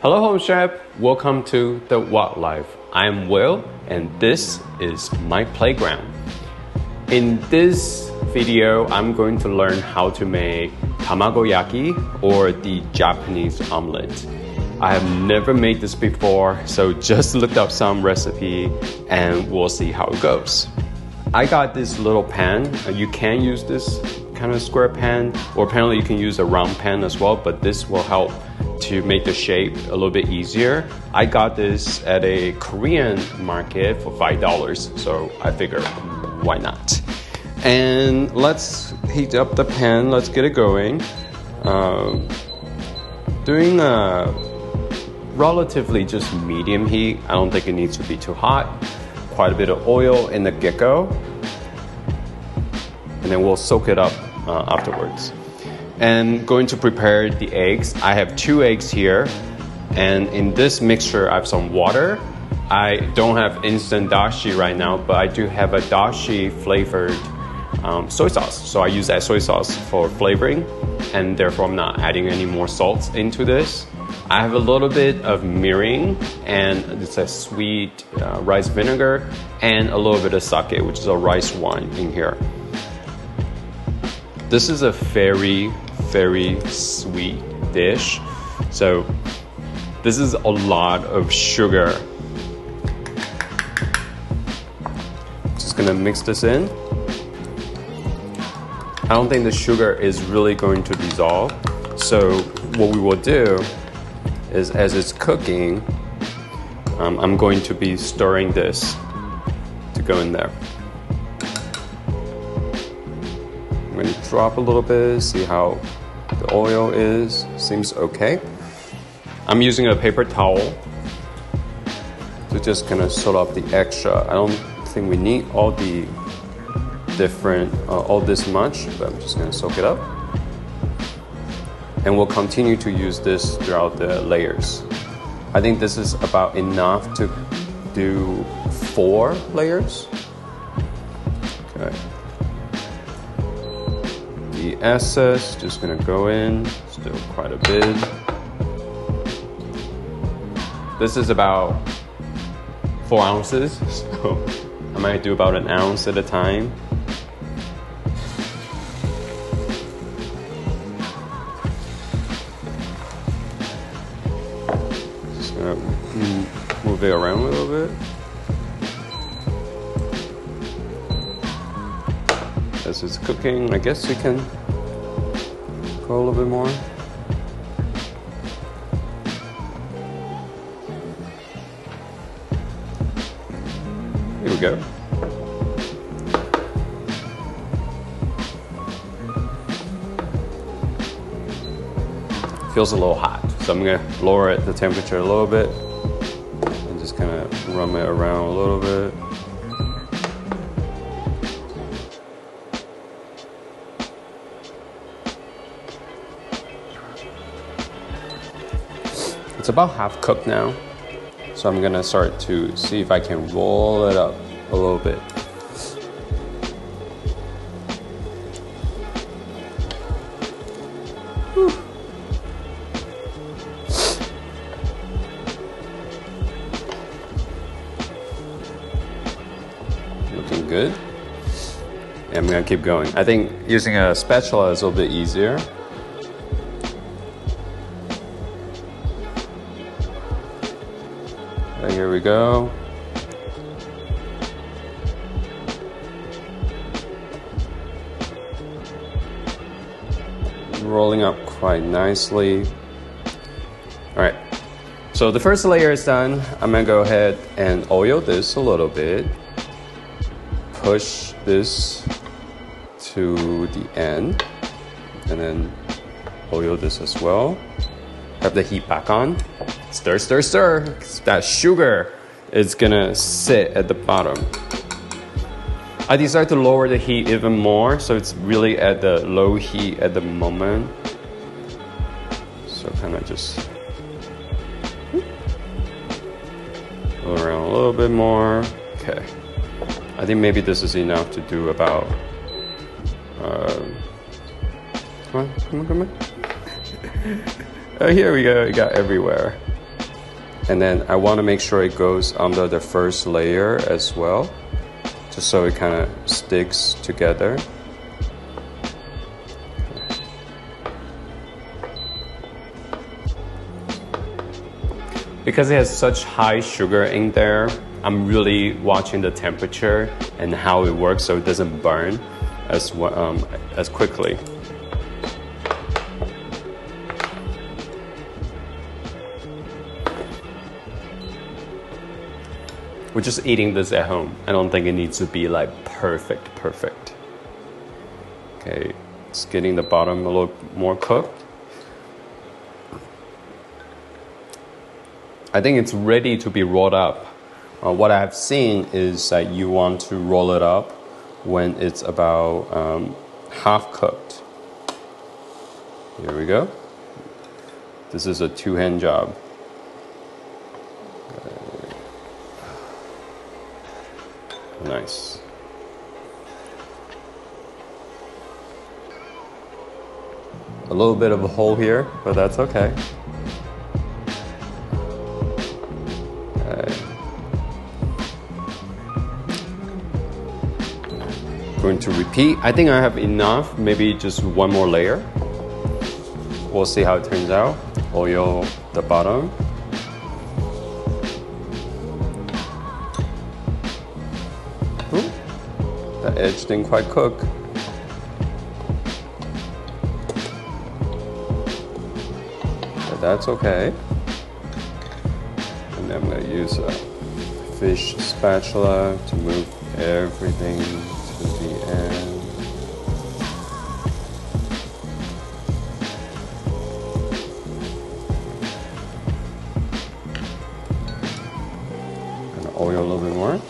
Hello Home Chef, welcome to the What Life. I'm Will and this is my playground. In this video, I'm going to learn how to make Tamagoyaki or the Japanese omelet. I have never made this before, so just looked up some recipe and we'll see how it goes. I got this little pan. You can use this kind of square pan, or apparently you can use a round pan as well, but this will help to make the shape a little bit easier. I got this at a Korean market for $5, so I figured why not. And let's heat up the pan, let's get it going. Doing a relatively just medium heat. I don't think it needs to be too hot. Quite a bit of oil in the get-go. And then we'll soak it up afterwards. And going to prepare the eggs. I have 2 eggs here. And in this mixture, I have some water. I don't have instant dashi right now, but I do have a dashi flavored soy sauce. So I use that soy sauce for flavoring, and therefore I'm not adding any more salt into this. I have a little bit of mirin, and it's a sweet rice vinegar, and a little bit of sake, which is a rice wine in here. This is a very sweet dish, so this is a lot of sugar. Just gonna mix this in. I don't think the sugar is really going to dissolve, so what we will do is, as it's cooking, I'm going to be stirring this to go in there. I'm going to drop a little bit, see how the oil is. Seems okay. I'm using a paper towel to just kind of soak up the extra. I don't think we need all the different, all this much, but I'm just going to soak it up. And we'll continue to use this throughout the layers. I think this is about enough to do 4 layers. Okay. The excess just gonna go in, still quite a bit. This is about 4 ounces, so I might do about 1 ounce at a time. Move it around a little bit. As it's cooking, I guess we can go a little bit more. Here we go. Feels a little hot, so I'm gonna lower the temperature a little bit. Kind of run it around a little bit. It's about half cooked now, so I'm gonna start to see if I can roll it up a little bit. Whew. Good. And I'm gonna keep going. I think using a spatula is a little bit easier. Okay, here we go. Rolling up quite nicely. All right. So the first layer is done. I'm gonna go ahead and oil this a little bit. Push this to the end, and then oil this as well. Have the heat back on. Stir, stir, stir. That sugar is gonna sit at the bottom. I decided to lower the heat even more, so it's really at the low heat at the moment. So kind of just go around a little bit more. Okay. I think maybe this is enough to do about, come on. Here we go, it got everywhere. And then I want to make sure it goes under the first layer as well, just so it kind of sticks together. Because it has such high sugar in there, I'm really watching the temperature and how it works so it doesn't burn as quickly. We're just eating this at home. I don't think it needs to be like perfect. Okay, it's getting the bottom a little more cooked. I think it's ready to be rolled up. What I've seen is that you want to roll it up when it's about half cooked. Here we go. This is a two-hand job. Nice. A little bit of a hole here, but that's okay. Going to repeat. I think I have enough, maybe just one more layer. We'll see how it turns out. Oil the bottom. Ooh, the edge didn't quite cook. But that's okay. And then I'm going to use a fish spatula to move everything to the end. Gonna oil a little bit more.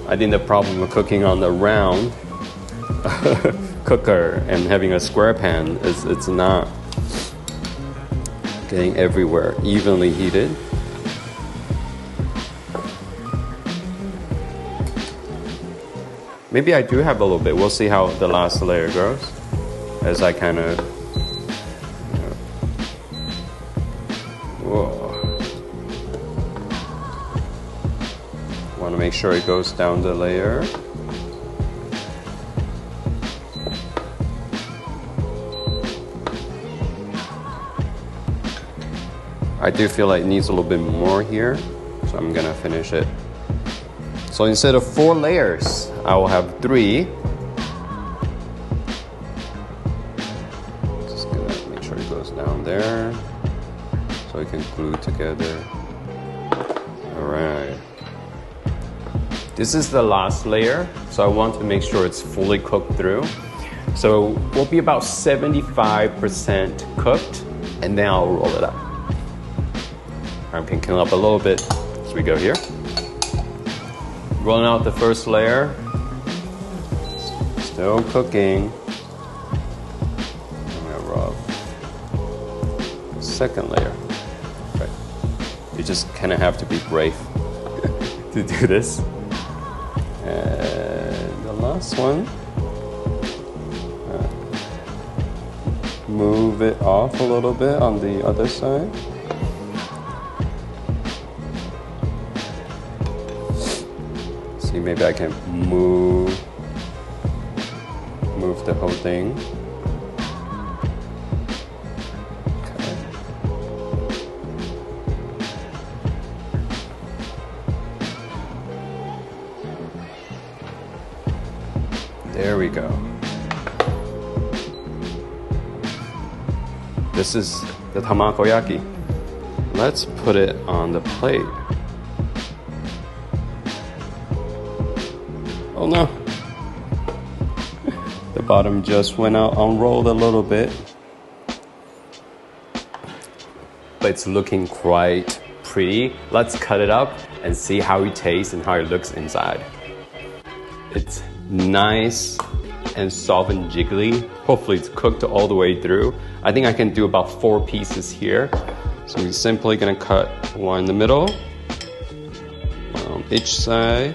I think the problem with cooking on the round cooker and having a square pan is it's not getting everywhere evenly heated. Maybe I do have a little bit. We'll see how the last layer goes as I kind of, want to make sure it goes down the layer. I do feel like it needs a little bit more here, so I'm gonna finish it. So instead of 4 layers, I will have 3. Just gonna make sure it goes down there so it can glue together. Alright. This is the last layer, so I want to make sure it's fully cooked through. So we'll be about 75% cooked, and then I'll roll it up. I'm pinking up a little bit as we go here. Rolling out the first layer. Still cooking. I'm gonna rub the second layer. Okay. You just kind of have to be brave to do this. And the last one. Move it off a little bit on the other side. Maybe I can move the whole thing. Okay. There we go. This is the Tamagoyaki. Let's put it on the plate. Oh no, the bottom just went out, unrolled a little bit. But it's looking quite pretty. Let's cut it up and see how it tastes and how it looks inside. It's nice and soft and jiggly. Hopefully it's cooked all the way through. I think I can do about 4 pieces here. So I'm simply gonna cut one in the middle, one on each side.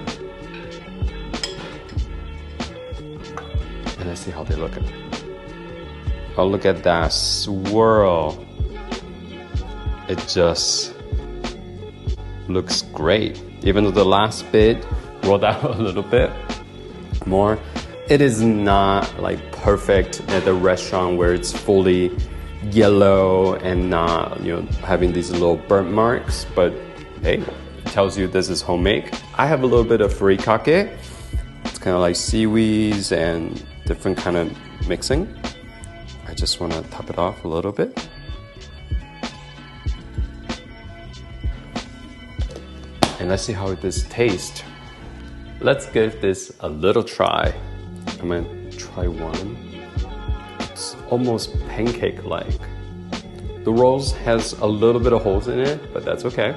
Let's see how they look. Oh, look at that swirl. It just looks great. Even though the last bit rolled out a little bit more, it is not like perfect at the restaurant where it's fully yellow and not, you know, having these little burnt marks. But hey, it tells you this is homemade. I have a little bit of furikake. It's kind of like seaweeds and different kind of mixing. I just want to top it off a little bit. And let's see how this tastes. Let's give this a little try. I'm gonna try one. It's almost pancake-like. The rolls has a little bit of holes in it, but that's okay.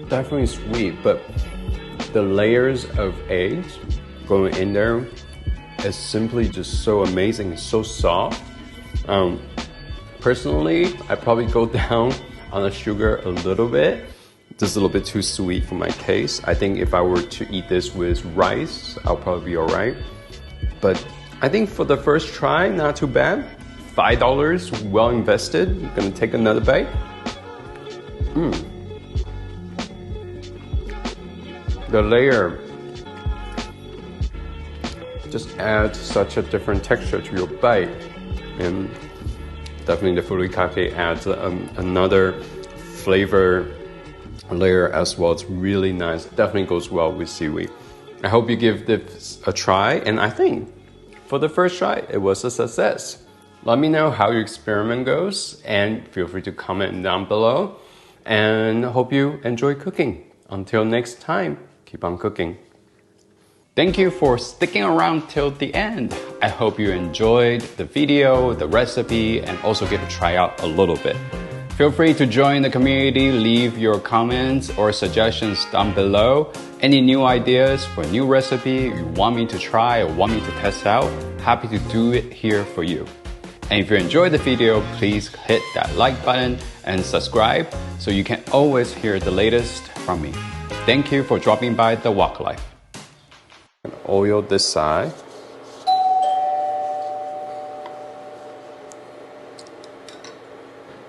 Definitely sweet, but the layers of eggs going in there is simply just so amazing. It's so soft. Personally, I probably go down on the sugar a little bit. Just a little bit too sweet for my taste. I think if I were to eat this with rice, I'll probably be alright. But I think for the first try, not too bad. $5, well invested. I'm gonna take another bite. The layer just adds such a different texture to your bite. And definitely the furikake adds another flavor layer as well. It's really nice. Definitely goes well with seaweed. I hope you give this a try, and I think for the first try, it was a success. Let me know how your experiment goes, and feel free to comment down below. And hope you enjoy cooking. Until next time, keep on cooking. Thank you for sticking around till the end. I hope you enjoyed the video, the recipe, and also get to try out a little bit. Feel free to join the community, leave your comments or suggestions down below. Any new ideas for new recipe you want me to try or want me to test out, happy to do it here for you. And if you enjoyed the video, please hit that like button and subscribe so you can always hear the latest from me. Thank you for dropping by The Wok Life. Oil this side.